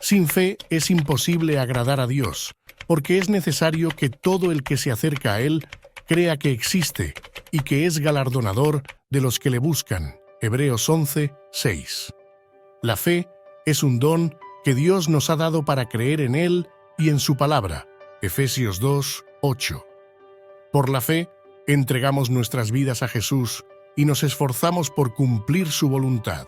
Sin fe es imposible agradar a Dios, porque es necesario que todo el que se acerca a Él crea que existe y que es galardonador de los que le buscan. Hebreos 11, 6. La fe es un don que Dios nos ha dado para creer en Él y en su palabra. Efesios 2, 8. Por la fe, entregamos nuestras vidas a Jesús y nos esforzamos por cumplir su voluntad.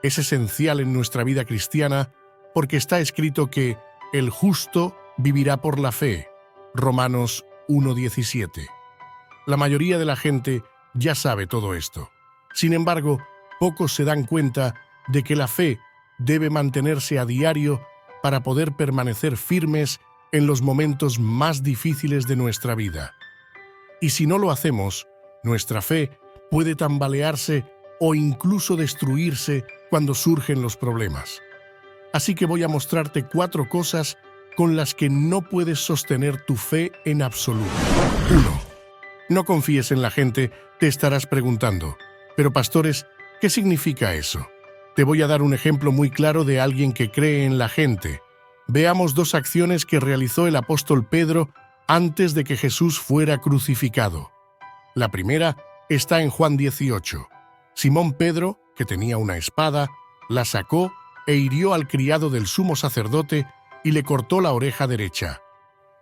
Es esencial en nuestra vida cristiana porque está escrito que el justo vivirá por la fe. Romanos 1:17. La mayoría de la gente ya sabe todo esto. Sin embargo, pocos se dan cuenta de que la fe debe mantenerse a diario para poder permanecer firmes en los momentos más difíciles de nuestra vida. Y si no lo hacemos, nuestra fe puede tambalearse o incluso destruirse cuando surgen los problemas. Así que voy a mostrarte 4 cosas con las que no puedes sostener tu fe en absoluto. 1. No confíes en la gente. Te estarás preguntando, pero pastores, ¿qué significa eso? Te voy a dar un ejemplo muy claro de alguien que cree en la gente. Veamos 2 acciones que realizó el apóstol Pedro antes de que Jesús fuera crucificado. La primera está en Juan 18. Simón Pedro, que tenía una espada, la sacó e hirió al criado del sumo sacerdote y le cortó la oreja derecha.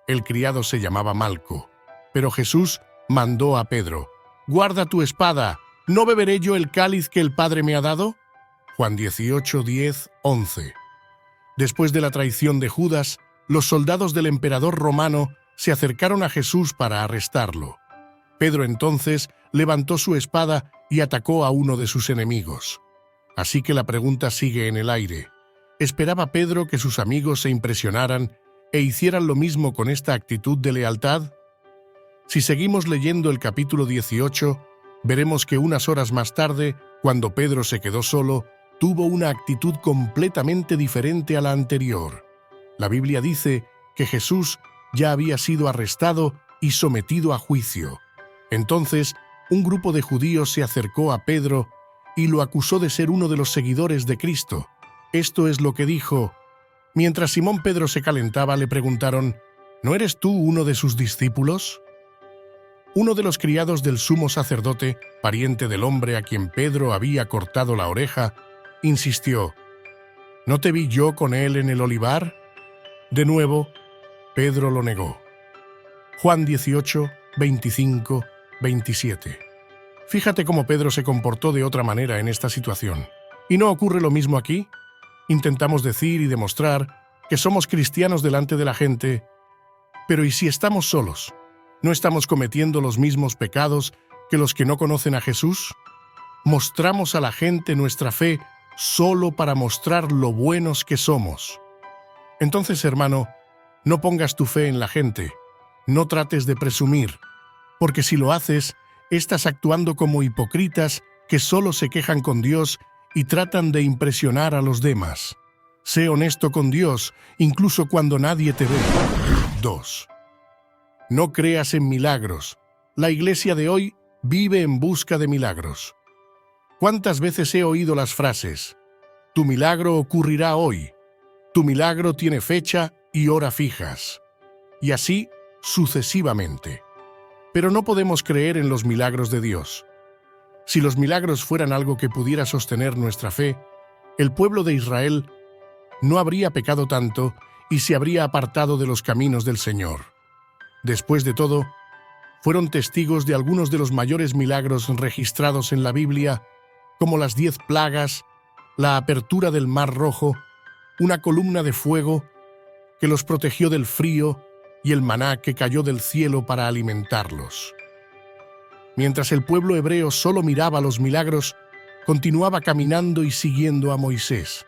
El criado se llamaba Malco, pero Jesús mandó a Pedro: «Guarda tu espada, ¿no beberé yo el cáliz que el Padre me ha dado?». Juan 18, 10, 11. Después de la traición de Judas, los soldados del emperador romano se acercaron a Jesús para arrestarlo. Pedro entonces levantó su espada y atacó a uno de sus enemigos. Así que la pregunta sigue en el aire. ¿Esperaba Pedro que sus amigos se impresionaran e hicieran lo mismo con esta actitud de lealtad? Si seguimos leyendo el capítulo 18, veremos que unas horas más tarde, cuando Pedro se quedó solo, tuvo una actitud completamente diferente a la anterior. La Biblia dice que Jesús ya había sido arrestado y sometido a juicio. Entonces, un grupo de judíos se acercó a Pedro y lo acusó de ser uno de los seguidores de Cristo. Esto es lo que dijo. Mientras Simón Pedro se calentaba, le preguntaron: ¿No eres tú uno de sus discípulos? Uno de los criados del sumo sacerdote, pariente del hombre a quien Pedro había cortado la oreja, insistió: ¿No te vi yo con él en el olivar? De nuevo, Pedro lo negó. Juan 18, 25, 27. Fíjate cómo Pedro se comportó de otra manera en esta situación. ¿Y no ocurre lo mismo aquí? Intentamos decir y demostrar que somos cristianos delante de la gente, pero ¿y si estamos solos? ¿No estamos cometiendo los mismos pecados que los que no conocen a Jesús? Mostramos a la gente nuestra fe solo para mostrar lo buenos que somos. Entonces, hermano, no pongas tu fe en la gente. No trates de presumir, porque si lo haces, estás actuando como hipócritas que solo se quejan con Dios y tratan de impresionar a los demás. Sé honesto con Dios, incluso cuando nadie te ve. 2. No creas en milagros. La iglesia de hoy vive en busca de milagros. ¿Cuántas veces he oído las frases: «Tu milagro ocurrirá hoy», «Tu milagro tiene fecha y hora fijas», y así sucesivamente? Pero no podemos creer en los milagros de Dios. Si los milagros fueran algo que pudiera sostener nuestra fe, el pueblo de Israel no habría pecado tanto y se habría apartado de los caminos del Señor. Después de todo, fueron testigos de algunos de los mayores milagros registrados en la Biblia, como las 10 plagas, la apertura del Mar Rojo, una columna de fuego que los protegió del frío y el maná que cayó del cielo para alimentarlos. Mientras el pueblo hebreo solo miraba los milagros, continuaba caminando y siguiendo a Moisés.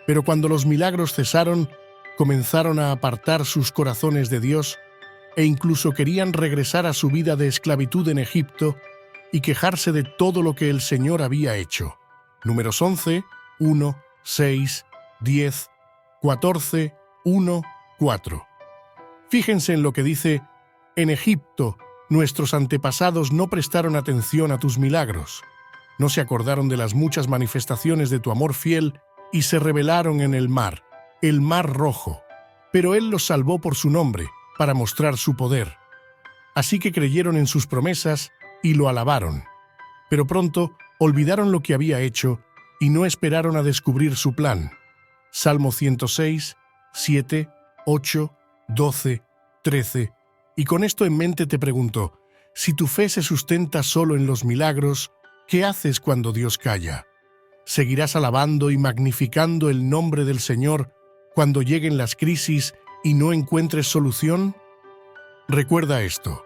Pero cuando los milagros cesaron, comenzaron a apartar sus corazones de Dios e incluso querían regresar a su vida de esclavitud en Egipto y quejarse de todo lo que el Señor había hecho. Números 11, 1, 6, 10, 14, 1, 4. Fíjense en lo que dice: «En Egipto nuestros antepasados no prestaron atención a tus milagros, no se acordaron de las muchas manifestaciones de tu amor fiel y se rebelaron en el mar. el Mar Rojo, pero Él los salvó por su nombre, para mostrar su poder. Así que creyeron en sus promesas y lo alabaron. Pero pronto olvidaron lo que había hecho y no esperaron a descubrir su plan. Salmo 106, 7, 8, 12, 13. Y con esto en mente te pregunto, si tu fe se sustenta solo en los milagros, ¿qué haces cuando Dios calla? ¿Seguirás alabando y magnificando el nombre del Señor cuando lleguen las crisis y no encuentres solución? Recuerda esto: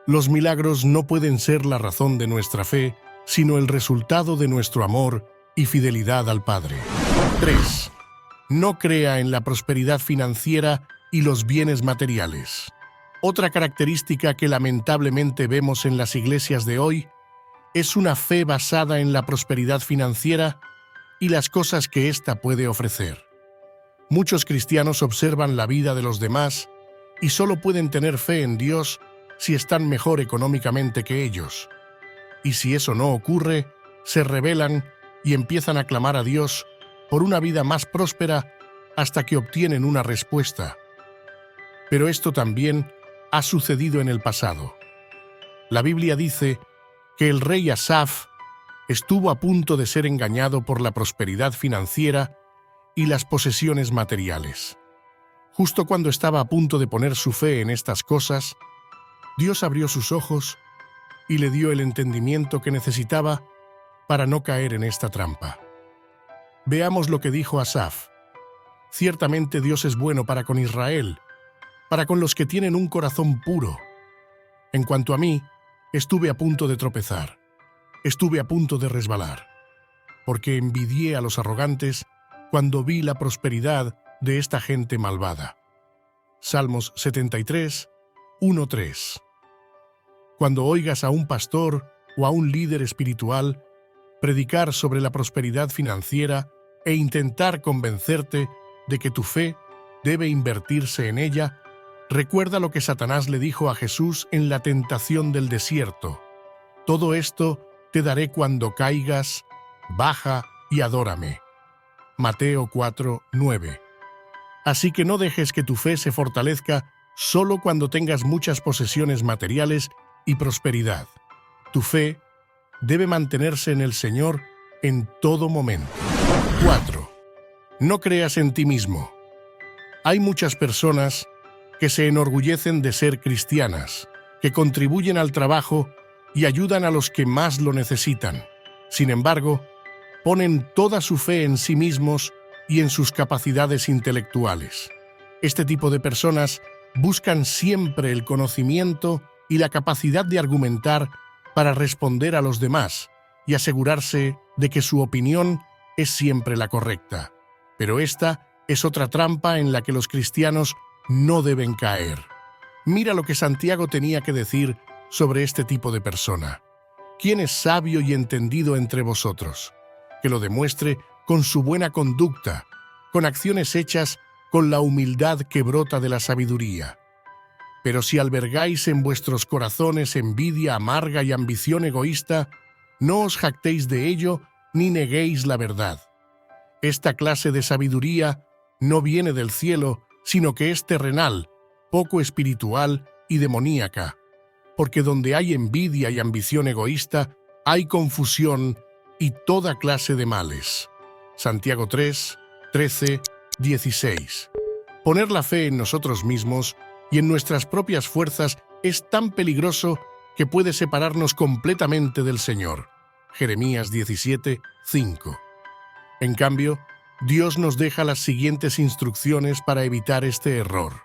los milagros no pueden ser la razón de nuestra fe, sino el resultado de nuestro amor y fidelidad al Padre. 3. No crea en la prosperidad financiera y los bienes materiales. Otra característica que lamentablemente vemos en las iglesias de hoy es una fe basada en la prosperidad financiera y las cosas que ésta puede ofrecer. Muchos cristianos observan la vida de los demás y solo pueden tener fe en Dios si están mejor económicamente que ellos. Y si eso no ocurre, se rebelan y empiezan a clamar a Dios por una vida más próspera hasta que obtienen una respuesta. Pero esto también ha sucedido en el pasado. La Biblia dice que el rey Asaf estuvo a punto de ser engañado por la prosperidad financiera y las posesiones materiales. Justo cuando estaba a punto de poner su fe en estas cosas, Dios abrió sus ojos y le dio el entendimiento que necesitaba para no caer en esta trampa. Veamos lo que dijo Asaf. Ciertamente Dios es bueno para con Israel, para con los que tienen un corazón puro. En cuanto a mí, estuve a punto de tropezar, estuve a punto de resbalar, porque envidié a los arrogantes cuando vi la prosperidad de esta gente malvada. Salmos 73, 1-3. Cuando oigas a un pastor o a un líder espiritual predicar sobre la prosperidad financiera e intentar convencerte de que tu fe debe invertirse en ella, recuerda lo que Satanás le dijo a Jesús en la tentación del desierto: todo esto te daré cuando caigas, baja y adórame. Mateo 4, 9. Así que no dejes que tu fe se fortalezca solo cuando tengas muchas posesiones materiales y prosperidad. Tu fe debe mantenerse en el Señor en todo momento. 4. No creas en ti mismo. Hay muchas personas que se enorgullecen de ser cristianas, que contribuyen al trabajo y ayudan a los que más lo necesitan. Sin embargo, ponen toda su fe en sí mismos y en sus capacidades intelectuales. Este tipo de personas buscan siempre el conocimiento y la capacidad de argumentar para responder a los demás y asegurarse de que su opinión es siempre la correcta. Pero esta es otra trampa en la que los cristianos no deben caer. Mira lo que Santiago tenía que decir sobre este tipo de persona. ¿Quién es sabio y entendido entre vosotros? Que lo demuestre con su buena conducta, con acciones hechas con la humildad que brota de la sabiduría. Pero si albergáis en vuestros corazones envidia amarga y ambición egoísta, no os jactéis de ello ni neguéis la verdad. Esta clase de sabiduría no viene del cielo, sino que es terrenal, poco espiritual y demoníaca, porque donde hay envidia y ambición egoísta, hay confusión y toda clase de males. Santiago 3, 13, 16. Poner la fe en nosotros mismos y en nuestras propias fuerzas es tan peligroso que puede separarnos completamente del Señor. Jeremías 17, 5. En cambio, Dios nos deja las siguientes instrucciones para evitar este error.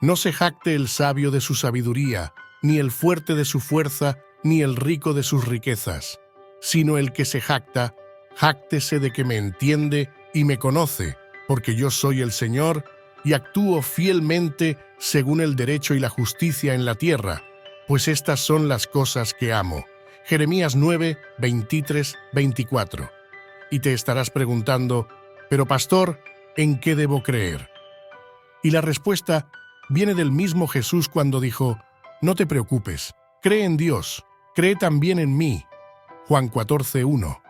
No se jacte el sabio de su sabiduría, ni el fuerte de su fuerza, ni el rico de sus riquezas, sino el que se jacta, jáctese de que me entiende y me conoce, porque yo soy el Señor y actúo fielmente según el derecho y la justicia en la tierra, pues estas son las cosas que amo. Jeremías 9, 23, 24. Y te estarás preguntando, pero pastor, ¿en qué debo creer? Y la respuesta viene del mismo Jesús cuando dijo, no te preocupes, cree en Dios, cree también en mí. Juan 14, 1.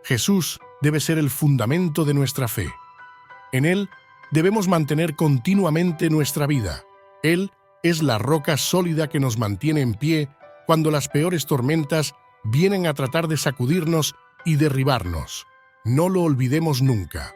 Jesús debe ser el fundamento de nuestra fe. En Él debemos mantener continuamente nuestra vida. Él es la roca sólida que nos mantiene en pie cuando las peores tormentas vienen a tratar de sacudirnos y derribarnos. No lo olvidemos nunca.